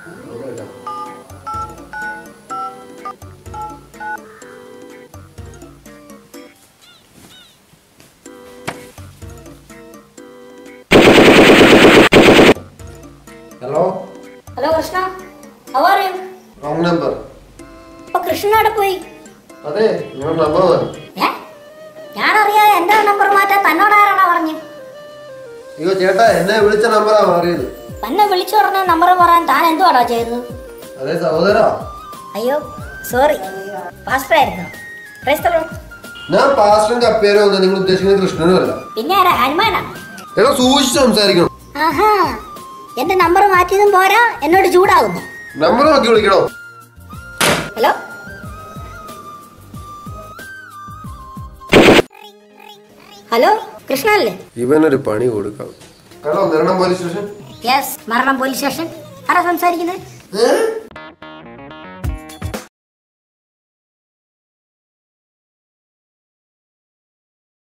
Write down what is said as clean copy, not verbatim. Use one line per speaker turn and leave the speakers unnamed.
Hello?
Hello, Krishna. How are you?
Wrong number.
Oh, Krishna ada poi.
Ade, your number.
Ya? ഞാനറിയാ എന്റെ number മാറ്റാൻ തന്നോടാരാണോ പറഞ്ഞു?
അയ്യോ ചേട്ടാ എന്നെ വിളിച്ച നമ്പറാ മാറിയത്.
തന്നെ വിളിച്ചു പറഞ്ഞ നമ്പർ പറയാൻ താൻ എന്തുവാടാ ചെയ്തത്?
അതെ സഹോദരാ.
അയ്യോ സോറി. പാസ്റ്റർ ആയിരുന്നു. Praise the Lord.
ഞാൻ പാസ്റ്ററിന്റെ പേരോ ഒന്നും നിങ്ങൾ ഉദ്ദേശിക്കുന്നത് കൃഷ്ണനും അല്ല.
പിന്നെ ആരാ? ഹനുമാനാണ്.
എടാ സൂക്ഷിച്ച് സംസാരിക്കണം.
ആഹാ. എന്റെ നമ്പർ മാറ്റിയതും പോരാ എന്നോട് ചൂടാകുന്നു.
നമ്പർ നോക്കി വിളിക്കണോ?
ഹലോ. ഹലോ കൃഷ്ണ അല്ലേ?
ഇവനൊരു പണി കൊടുക്കാം. ഹലോ മരണം പോലീസ് സ്റ്റേഷൻ.
യെസ് മരണം പോലീസ് സ്റ്റേഷൻ. ആരാ സംസാരിക്കുന്നത്?